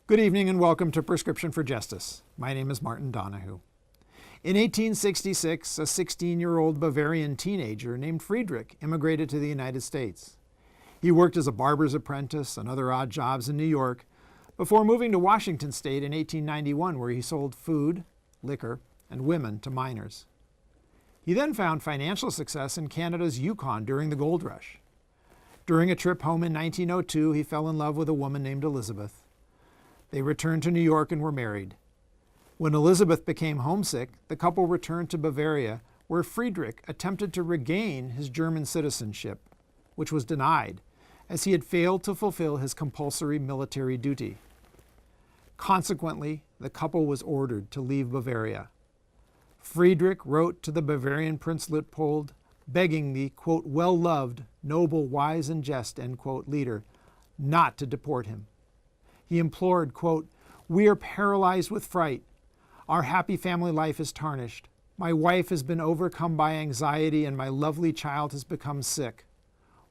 Good evening and welcome to Prescription for Justice. My name is Martin Donahue. In 1866, a 16-year-old Bavarian teenager named Friedrich immigrated to the United States. He worked as a barber's apprentice and other odd jobs in New York before moving to Washington State in 1891, where he sold food, liquor, and women to miners. He then found financial success in Canada's Yukon during the gold rush. During a trip home in 1902, he fell in love with a woman named Elizabeth. They returned to New York and were married. When Elizabeth became homesick, the couple returned to Bavaria, where Friedrich attempted to regain his German citizenship, which was denied, as he had failed to fulfill his compulsory military duty. Consequently, the couple was ordered to leave Bavaria. Friedrich wrote to the Bavarian Prince Luitpold, begging the, quote, well-loved, noble, wise, and just, end quote, leader not to deport him. He implored, quote, "We are paralyzed with fright. Our happy family life is tarnished. My wife has been overcome by anxiety and my lovely child has become sick.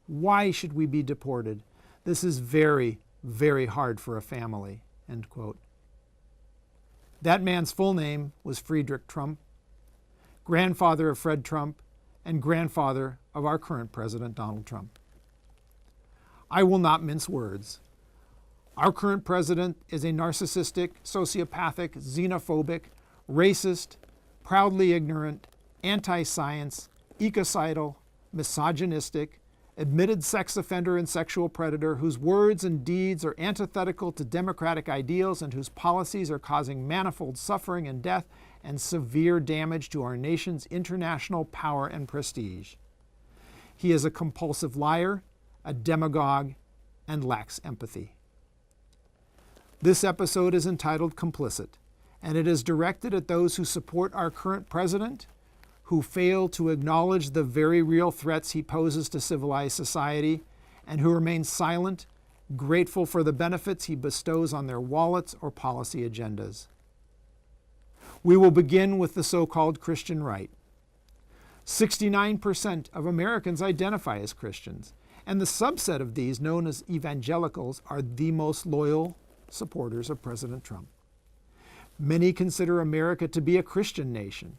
Why should we be deported? This is very, very hard for a family," end quote. That man's full name was Friedrich Trump, grandfather of Fred Trump and grandfather of our current President Donald Trump. I will not mince words. Our current president is a narcissistic, sociopathic, xenophobic, racist, proudly ignorant, anti-science, ecocidal, misogynistic, admitted sex offender and sexual predator whose words and deeds are antithetical to democratic ideals and whose policies are causing manifold suffering and death and severe damage to our nation's international power and prestige. He is a compulsive liar, a demagogue, and lacks empathy. This episode is entitled Complicit, and it is directed at those who support our current president, who fail to acknowledge the very real threats he poses to civilized society, and who remain silent, grateful for the benefits he bestows on their wallets or policy agendas. We will begin with the so-called Christian right. 69% of Americans identify as Christians, and the subset of these, known as evangelicals, are the most loyal supporters of President Trump. Many consider America to be a Christian nation.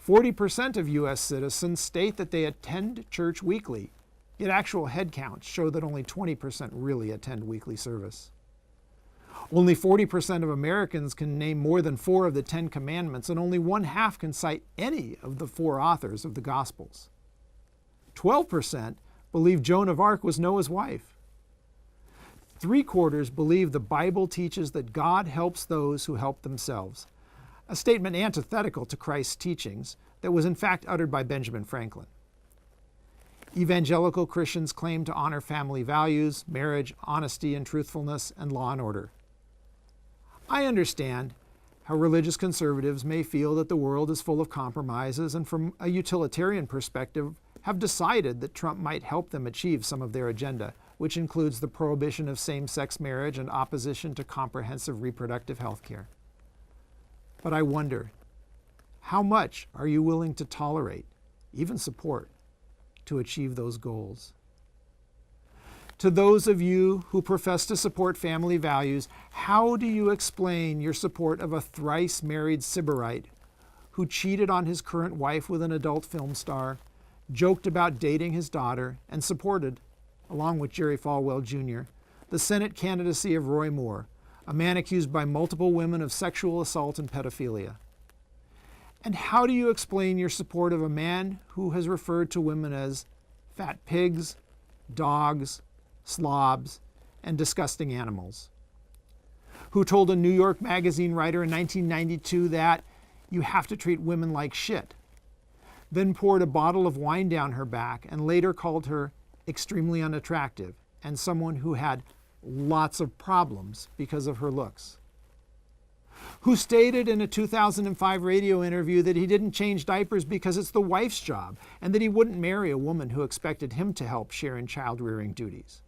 40% of U.S. citizens state that they attend church weekly, yet actual head counts show that only 20% really attend weekly service. Only 40% of Americans can name more than 4 of the 10 commandments, and only 1/2 can cite any of the 4 authors of the Gospels. 12% believe Joan of Arc was Noah's wife. 3/4 believe the Bible teaches that God helps those who help themselves, a statement antithetical to Christ's teachings that was in fact uttered by Benjamin Franklin. Evangelical Christians claim to honor family values, marriage, honesty and truthfulness, and law and order. I understand how religious conservatives may feel that the world is full of compromises and from a utilitarian perspective have decided that Trump might help them achieve some of their agenda, which includes the prohibition of same-sex marriage and opposition to comprehensive reproductive health care. But I wonder, how much are you willing to tolerate, even support, to achieve those goals? To those of you who profess to support family values, how do you explain your support of a thrice-married Sybarite who cheated on his current wife with an adult film star, joked about dating his daughter, and supported, along with Jerry Falwell Jr., the Senate candidacy of Roy Moore, a man accused by multiple women of sexual assault and pedophilia? And how do you explain your support of a man who has referred to women as fat pigs, dogs, slobs, and disgusting animals? Who told a New York Magazine writer in 1992 that you have to treat women like shit, then poured a bottle of wine down her back and later called her extremely unattractive and someone who had lots of problems because of her looks? Who stated in a 2005 radio interview that he didn't change diapers because it's the wife's job and that he wouldn't marry a woman who expected him to help share in child-rearing duties?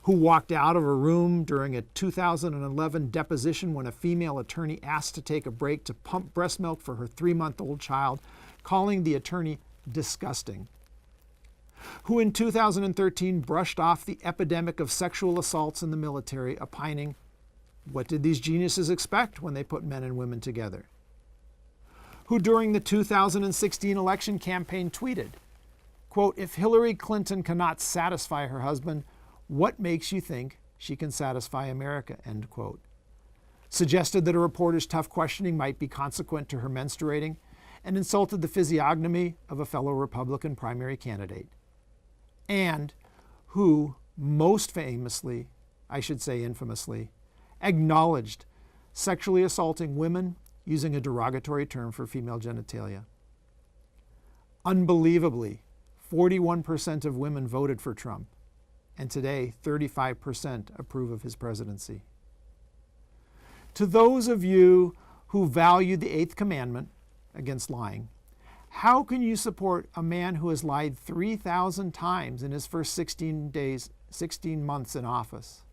Who walked out of a room during a 2011 deposition when a female attorney asked to take a break to pump breast milk for her 3-month-old child, calling the attorney disgusting? Who in 2013 brushed off the epidemic of sexual assaults in the military, opining, What did these geniuses expect when they put men and women together? Who during the 2016 election campaign tweeted, quote, "If Hillary Clinton cannot satisfy her husband, what makes you think she can satisfy America?" End quote. Suggested that a reporter's tough questioning might be consequent to her menstruating, and insulted the physiognomy of a fellow Republican primary candidate. And who most famously, I should say infamously, acknowledged sexually assaulting women using a derogatory term for female genitalia. Unbelievably, 41% of women voted for Trump, and today 35% approve of his presidency. To those of you who value the eighth commandment against lying, how can you support a man who has lied 3,000 times in his first 16 months in office?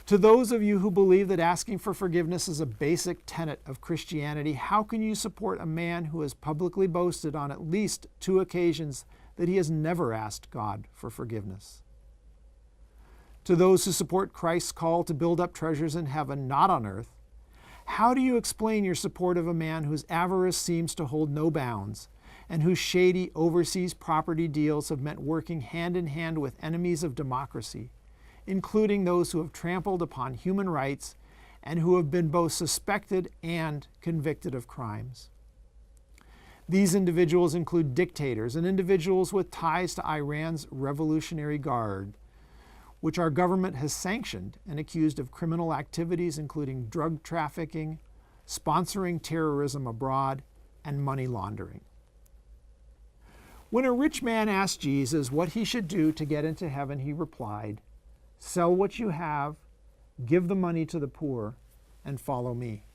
To those of you who believe that asking for forgiveness is a basic tenet of Christianity, how can you support a man who has publicly boasted on at least 2 occasions that he has never asked God for forgiveness? To those who support Christ's call to build up treasures in heaven, not on earth, how do you explain your support of a man whose avarice seems to hold no bounds and whose shady overseas property deals have meant working hand in hand with enemies of democracy, including those who have trampled upon human rights and who have been both suspected and convicted of crimes? These individuals include dictators and individuals with ties to Iran's Revolutionary Guard, which our government has sanctioned and accused of criminal activities including drug trafficking, sponsoring terrorism abroad, and money laundering. When a rich man asked Jesus what he should do to get into heaven, he replied, "Sell what you have, give the money to the poor, and follow me."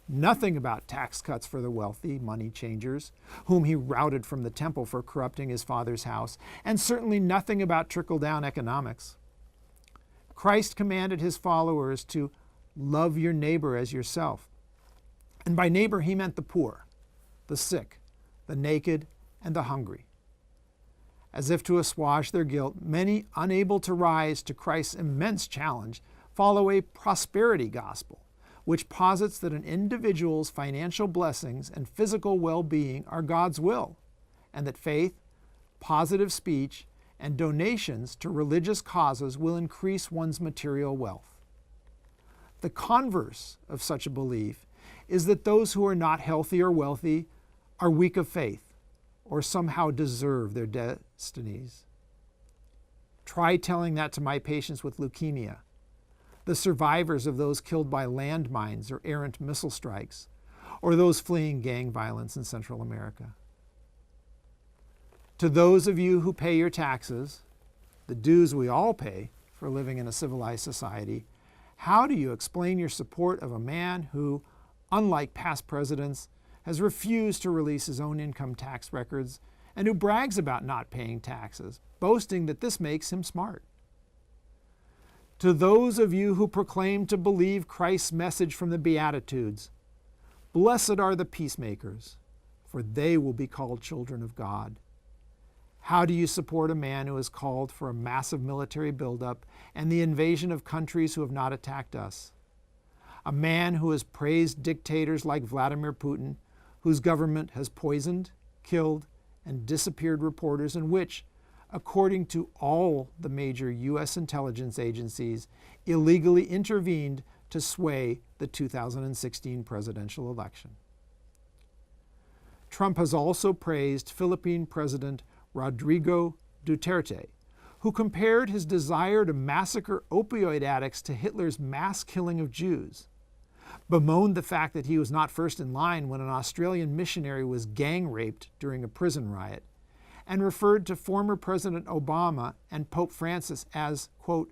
Nothing about tax cuts for the wealthy money changers, whom he routed from the temple for corrupting his father's house, and certainly nothing about trickle-down economics. Christ commanded his followers to love your neighbor as yourself. And by neighbor, he meant the poor, the sick, the naked, and the hungry. As if to assuage their guilt, many, unable to rise to Christ's immense challenge, follow a prosperity gospel, which posits that an individual's financial blessings and physical well-being are God's will, and that faith, positive speech, and donations to religious causes will increase one's material wealth. The converse of such a belief is that those who are not healthy or wealthy are weak of faith or somehow deserve their destinies. Try telling that to my patients with leukemia, the survivors of those killed by landmines or errant missile strikes, or those fleeing gang violence in Central America. To those of you who pay your taxes, the dues we all pay for living in a civilized society, how do you explain your support of a man who, unlike past presidents, has refused to release his own income tax records and who brags about not paying taxes, boasting that this makes him smart? To those of you who proclaim to believe Christ's message from the Beatitudes, blessed are the peacemakers, for they will be called children of God. How do you support a man who has called for a massive military buildup and the invasion of countries who have not attacked us? A man who has praised dictators like Vladimir Putin, whose government has poisoned, killed, and disappeared reporters, and which, according to all the major U.S. intelligence agencies, illegally intervened to sway the 2016 presidential election. Trump has also praised Philippine President Rodrigo Duterte, who compared his desire to massacre opioid addicts to Hitler's mass killing of Jews, bemoaned the fact that he was not first in line when an Australian missionary was gang raped during a prison riot, and referred to former President Obama and Pope Francis as, quote,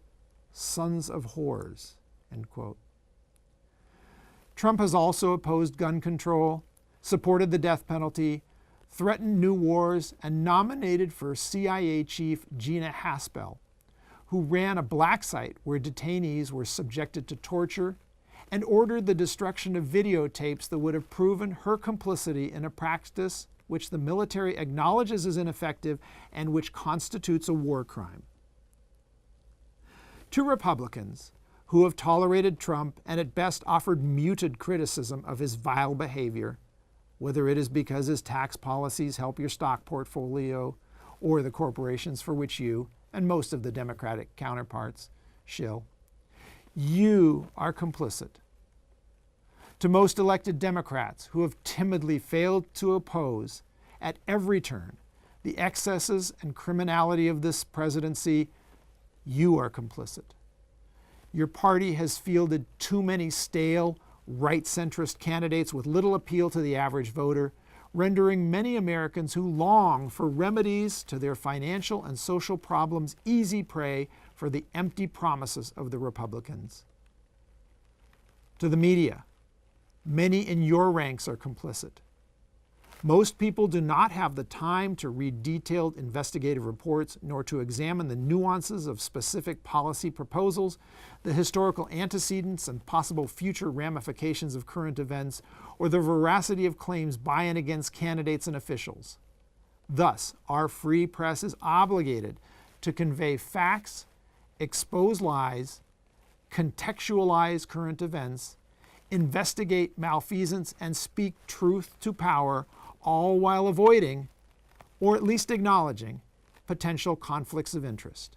sons of whores, end quote. Trump has also opposed gun control, supported the death penalty, threatened new wars, and nominated for CIA Chief Gina Haspel, who ran a black site where detainees were subjected to torture, and ordered the destruction of videotapes that would have proven her complicity in a practice which the military acknowledges is ineffective and which constitutes a war crime. To Republicans who have tolerated Trump and at best offered muted criticism of his vile behavior, whether it is because his tax policies help your stock portfolio or the corporations for which you and most of the Democratic counterparts shill. You are complicit. To most elected Democrats who have timidly failed to oppose at every turn the excesses and criminality of this presidency, you are complicit. Your party has fielded too many stale, right-centrist candidates with little appeal to the average voter, rendering many Americans who long for remedies to their financial and social problems easy prey for the empty promises of the Republicans. To the media, many in your ranks are complicit. Most people do not have the time to read detailed investigative reports nor to examine the nuances of specific policy proposals, the historical antecedents and possible future ramifications of current events, or the veracity of claims by and against candidates and officials. Thus, our free press is obligated to convey facts, expose lies, contextualize current events, investigate malfeasance, and speak truth to power, all while avoiding, or at least acknowledging, potential conflicts of interest.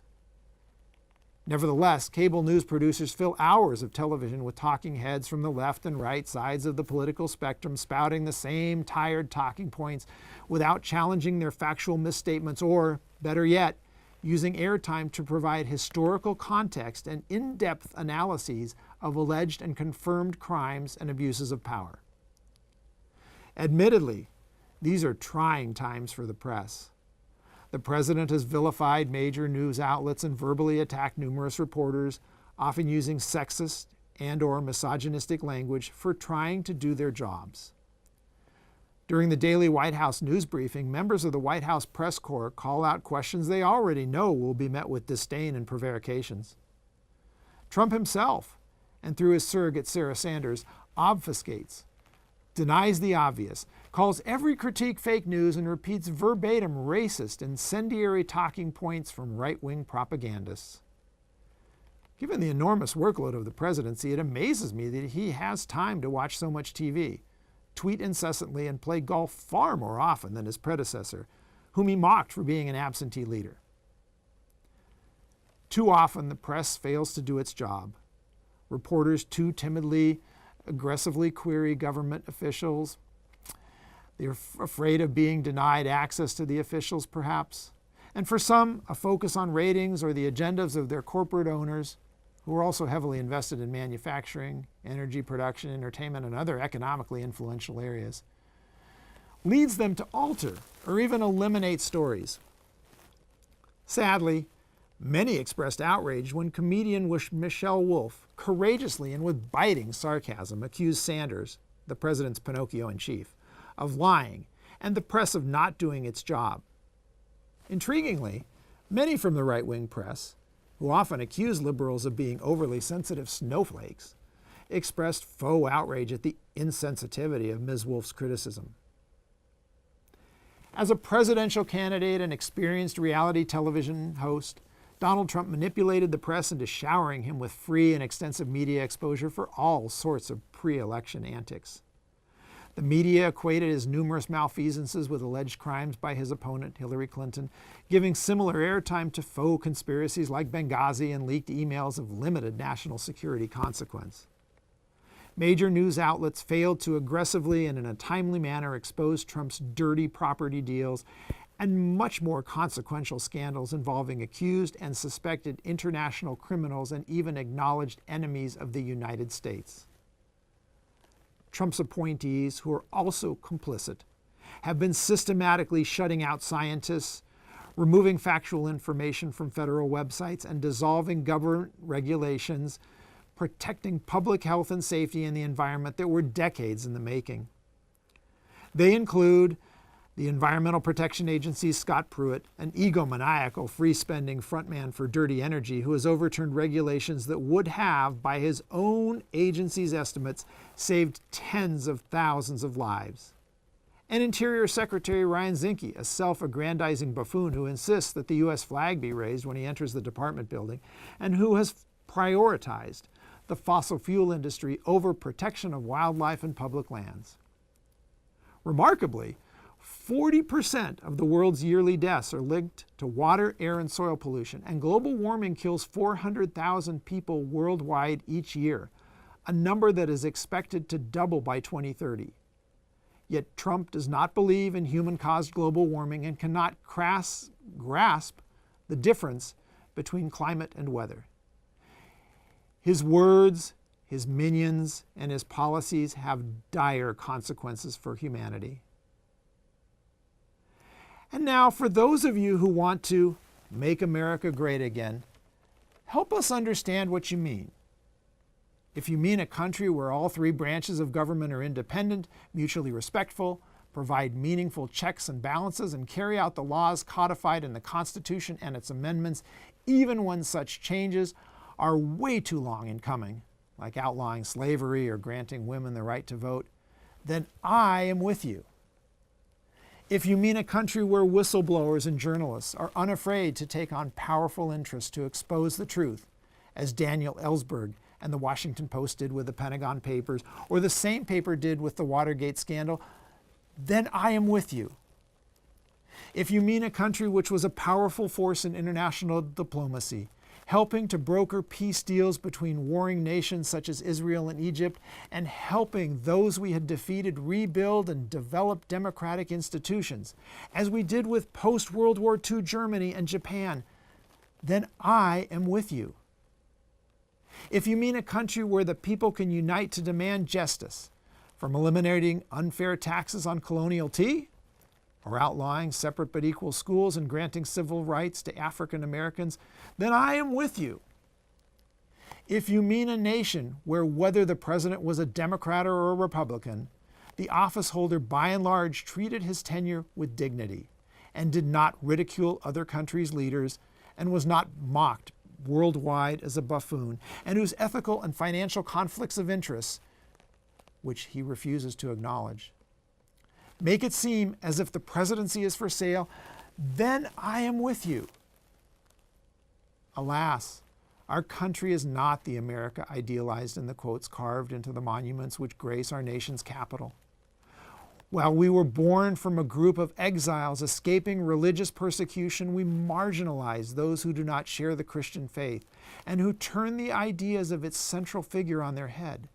Nevertheless, cable news producers fill hours of television with talking heads from the left and right sides of the political spectrum spouting the same tired talking points without challenging their factual misstatements or, better yet, using airtime to provide historical context and in-depth analyses of alleged and confirmed crimes and abuses of power. Admittedly, these are trying times for the press. The president has vilified major news outlets and verbally attacked numerous reporters, often using sexist and/or misogynistic language for trying to do their jobs. During the daily White House news briefing, members of the White House press corps call out questions they already know will be met with disdain and prevarications. Trump himself, and through his surrogate Sarah Sanders, obfuscates, denies the obvious, calls every critique fake news, and repeats verbatim racist, incendiary talking points from right-wing propagandists. Given the enormous workload of the presidency, it amazes me that he has time to watch so much TV, tweet incessantly, and play golf far more often than his predecessor, whom he mocked for being an absentee leader. Too often, the press fails to do its job. Reporters too timidly, aggressively query government officials. They're afraid of being denied access to the officials, perhaps. And for some, a focus on ratings or the agendas of their corporate owners, who are also heavily invested in manufacturing, energy production, entertainment, and other economically influential areas, leads them to alter or even eliminate stories. Sadly, many expressed outrage when comedian Michelle Wolf courageously and with biting sarcasm accused Sanders, the president's Pinocchio in chief, of lying and the press of not doing its job. Intriguingly, many from the right-wing press, who often accuse liberals of being overly sensitive snowflakes, expressed faux outrage at the insensitivity of Ms. Wolf's criticism. As a presidential candidate and experienced reality television host, Donald Trump manipulated the press into showering him with free and extensive media exposure for all sorts of pre-election antics. The media equated his numerous malfeasances with alleged crimes by his opponent, Hillary Clinton, giving similar airtime to faux conspiracies like Benghazi and leaked emails of limited national security consequence. Major news outlets failed to aggressively and in a timely manner expose Trump's dirty property deals and much more consequential scandals involving accused and suspected international criminals and even acknowledged enemies of the United States. Trump's appointees, who are also complicit, have been systematically shutting out scientists, removing factual information from federal websites, and dissolving government regulations protecting public health and safety and the environment that were decades in the making. They include the Environmental Protection Agency's Scott Pruitt, an egomaniacal free-spending frontman for dirty energy who has overturned regulations that would have, by his own agency's estimates, saved tens of thousands of lives. And Interior Secretary Ryan Zinke, a self-aggrandizing buffoon who insists that the U.S. flag be raised when he enters the department building, and who has prioritized the fossil fuel industry over protection of wildlife and public lands. Remarkably, 40% of the world's yearly deaths are linked to water, air, and soil pollution, and global warming kills 400,000 people worldwide each year, a number that is expected to double by 2030. Yet Trump does not believe in human-caused global warming and cannot grasp the difference between climate and weather. His words, his minions, and his policies have dire consequences for humanity. And now, for those of you who want to make America great again, help us understand what you mean. If you mean a country where all three branches of government are independent, mutually respectful, provide meaningful checks and balances, and carry out the laws codified in the Constitution and its amendments, even when such changes are way too long in coming, like outlawing slavery or granting women the right to vote, then I am with you. If you mean a country where whistleblowers and journalists are unafraid to take on powerful interests to expose the truth, as Daniel Ellsberg and the Washington Post did with the Pentagon Papers, or the same paper did with the Watergate scandal, then I am with you. If you mean a country which was a powerful force in international diplomacy, helping to broker peace deals between warring nations such as Israel and Egypt, and helping those we had defeated rebuild and develop democratic institutions, as we did with post-World War II Germany and Japan, then I am with you. If you mean a country where the people can unite to demand justice, from eliminating unfair taxes on colonial tea, or outlawing separate but equal schools and granting civil rights to African Americans, then I am with you. If you mean a nation where whether the president was a Democrat or a Republican, the office holder by and large treated his tenure with dignity and did not ridicule other countries' leaders and was not mocked worldwide as a buffoon, and whose ethical and financial conflicts of interest, which he refuses to acknowledge, make it seem as if the presidency is for sale, then I am with you. Alas, our country is not the America idealized in the quotes carved into the monuments which grace our nation's capital. While we were born from a group of exiles escaping religious persecution, we marginalize those who do not share the Christian faith and who turn the ideas of its central figure on their head.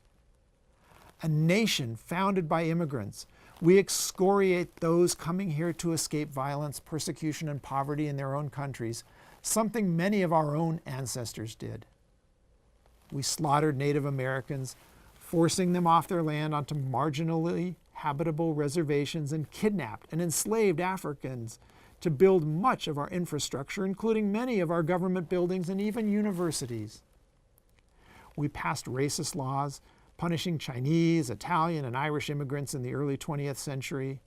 A nation founded by immigrants, we excoriate those coming here to escape violence, persecution, and poverty in their own countries, something many of our own ancestors did. We slaughtered Native Americans, forcing them off their land onto marginally habitable reservations, and kidnapped and enslaved Africans to build much of our infrastructure, including many of our government buildings and even universities. We passed racist laws punishing Chinese, Italian, and Irish immigrants in the early 20th century.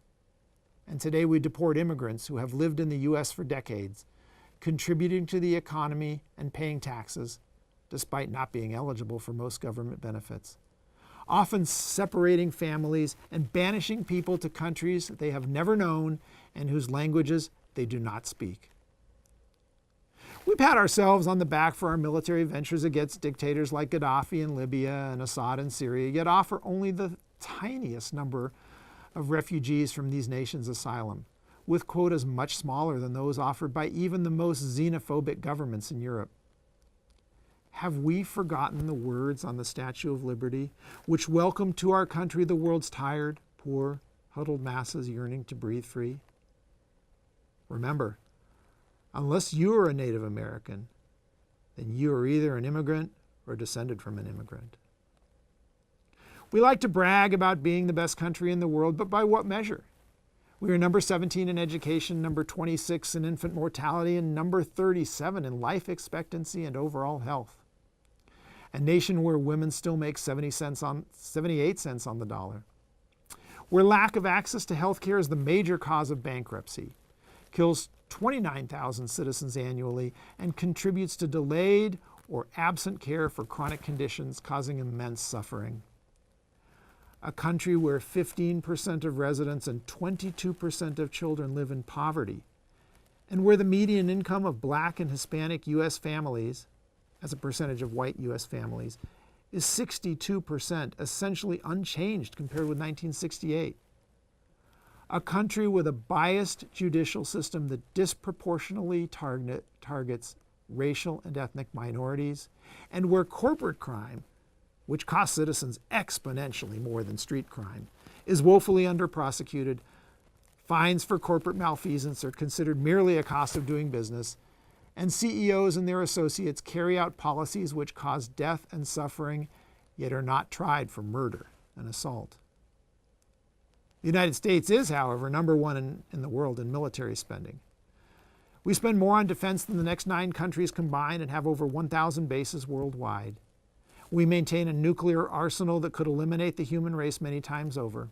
And today we deport immigrants who have lived in the U.S. for decades, contributing to the economy and paying taxes, despite not being eligible for most government benefits, often separating families and banishing people to countries they have never known and whose languages they do not speak. We pat ourselves on the back for our military ventures against dictators like Gaddafi in Libya and Assad in Syria, yet offer only the tiniest number of refugees from these nations asylum, with quotas much smaller than those offered by even the most xenophobic governments in Europe. Have we forgotten the words on the Statue of Liberty, which welcome to our country the world's tired, poor, huddled masses yearning to breathe free? Remember, unless you are a Native American, then you are either an immigrant or descended from an immigrant. We like to brag about being the best country in the world, but by what measure? We are number 17 in education, number 26 in infant mortality, and number 37 in life expectancy and overall health. A nation where women still make 78 cents on the dollar. Where lack of access to health care is the major cause of bankruptcy, kills 29,000 citizens annually, and contributes to delayed or absent care for chronic conditions causing immense suffering. A country where 15% of residents and 22% of children live in poverty, and where the median income of Black and Hispanic U.S. families, as a percentage of white U.S. families, is 62%, essentially unchanged compared with 1968. A country with a biased judicial system that disproportionately targets racial and ethnic minorities, and where corporate crime, which costs citizens exponentially more than street crime, is woefully under-prosecuted. Fines for corporate malfeasance are considered merely a cost of doing business, and CEOs and their associates carry out policies which cause death and suffering, yet are not tried for murder and assault. The United States is, however, number one in the world in military spending. We spend more on defense than the next 9 countries combined and have over 1,000 bases worldwide. We maintain a nuclear arsenal that could eliminate the human race many times over.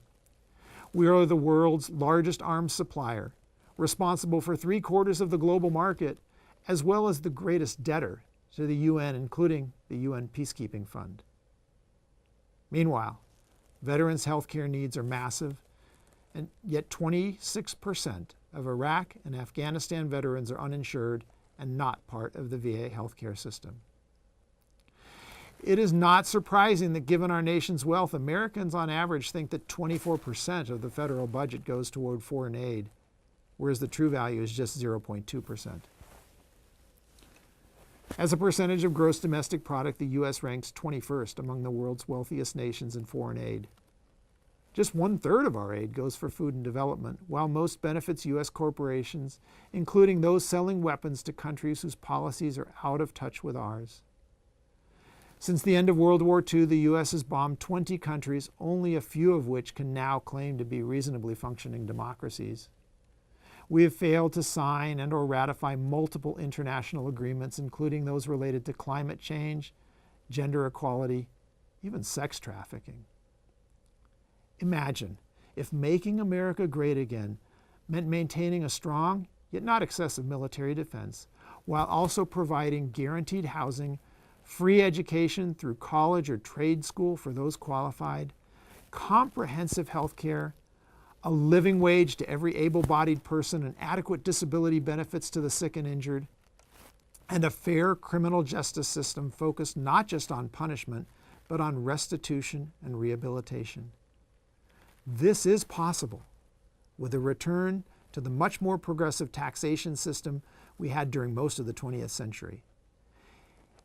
We are the world's largest arms supplier, responsible for 3/4 of the global market, as well as the greatest debtor to the UN, including the UN Peacekeeping Fund. Meanwhile, veterans' health care needs are massive, and yet 26% of Iraq and Afghanistan veterans are uninsured and not part of the VA healthcare system. It is not surprising that given our nation's wealth, Americans on average think that 24% of the federal budget goes toward foreign aid, whereas the true value is just 0.2%. As a percentage of gross domestic product, the U.S. ranks 21st among the world's wealthiest nations in foreign aid. Just 1/3 of our aid goes for food and development, while most benefits U.S. corporations, including those selling weapons to countries whose policies are out of touch with ours. Since the end of World War II, the U.S. has bombed 20 countries, only a few of which can now claim to be reasonably functioning democracies. We have failed to sign and or ratify multiple international agreements, including those related to climate change, gender equality, even sex trafficking. Imagine if making America great again meant maintaining a strong, yet not excessive military defense, while also providing guaranteed housing, free education through college or trade school for those qualified, comprehensive health care, a living wage to every able-bodied person, and adequate disability benefits to the sick and injured, and a fair criminal justice system focused not just on punishment, but on restitution and rehabilitation. This is possible with a return to the much more progressive taxation system we had during most of the 20th century.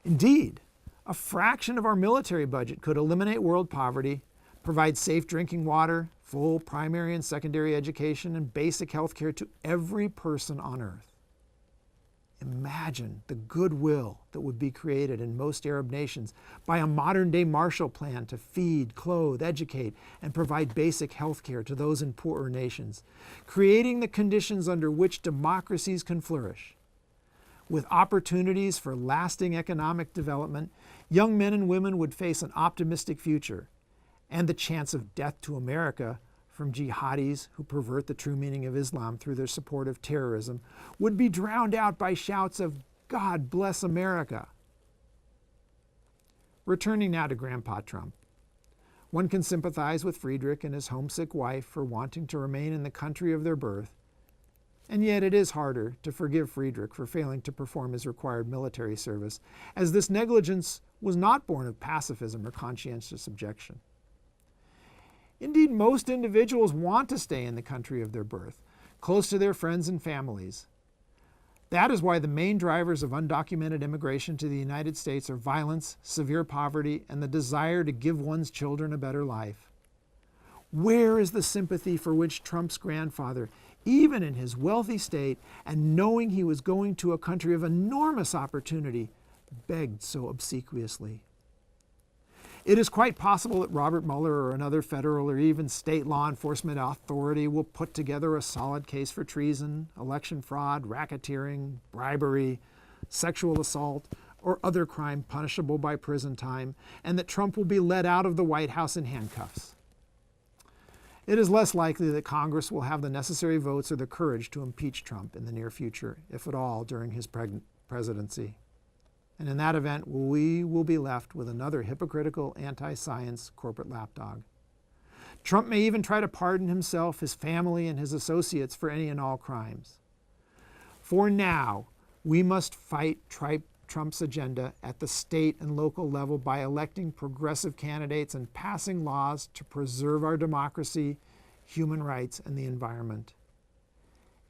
Indeed, a fraction of our military budget could eliminate world poverty, provide safe drinking water, full primary and secondary education, and basic health care to every person on earth. Imagine the goodwill that would be created in most Arab nations by a modern-day Marshall Plan to feed, clothe, educate, and provide basic health care to those in poorer nations, creating the conditions under which democracies can flourish. With opportunities for lasting economic development, young men and women would face an optimistic future, and the chance of death to America from jihadis who pervert the true meaning of Islam through their support of terrorism would be drowned out by shouts of "God bless America." Returning now to Grandpa Trump. One can sympathize with Friedrich and his homesick wife for wanting to remain in the country of their birth, and yet it is harder to forgive Friedrich for failing to perform his required military service, as this negligence was not born of pacifism or conscientious objection. Indeed, most individuals want to stay in the country of their birth, close to their friends and families. That is why the main drivers of undocumented immigration to the United States are violence, severe poverty, and the desire to give one's children a better life. Where is the sympathy for which Trump's grandfather, even in his wealthy state and knowing he was going to a country of enormous opportunity, begged so obsequiously? It is quite possible that Robert Mueller or another federal or even state law enforcement authority will put together a solid case for treason, election fraud, racketeering, bribery, sexual assault, or other crime punishable by prison time, and that Trump will be led out of the White House in handcuffs. It is less likely that Congress will have the necessary votes or the courage to impeach Trump in the near future, if at all, during his presidency. And in that event, we will be left with another hypocritical anti-science corporate lapdog. Trump may even try to pardon himself, his family, and his associates for any and all crimes. For now, we must fight Trump's agenda at the state and local level by electing progressive candidates and passing laws to preserve our democracy, human rights, and the environment.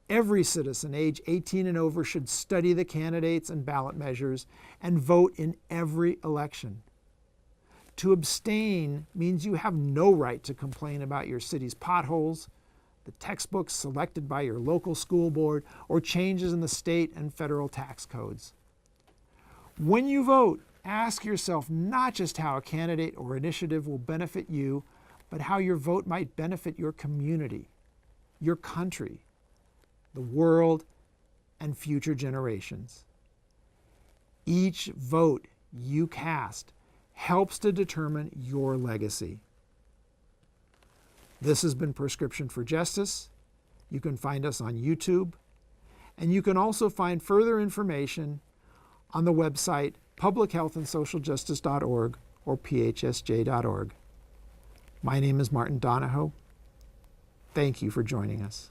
Every citizen age 18 and over should study the candidates and ballot measures and vote in every election. To abstain means you have no right to complain about your city's potholes, the textbooks selected by your local school board, or changes in the state and federal tax codes. When you vote, ask yourself not just how a candidate or initiative will benefit you, but how your vote might benefit your community, your country, the world, and future generations. Each vote you cast helps to determine your legacy. This has been Prescription for Justice. You can find us on YouTube, and you can also find further information on the website publichealthandsocialjustice.org or phsj.org. My name is Martin Donahoe. Thank you for joining us.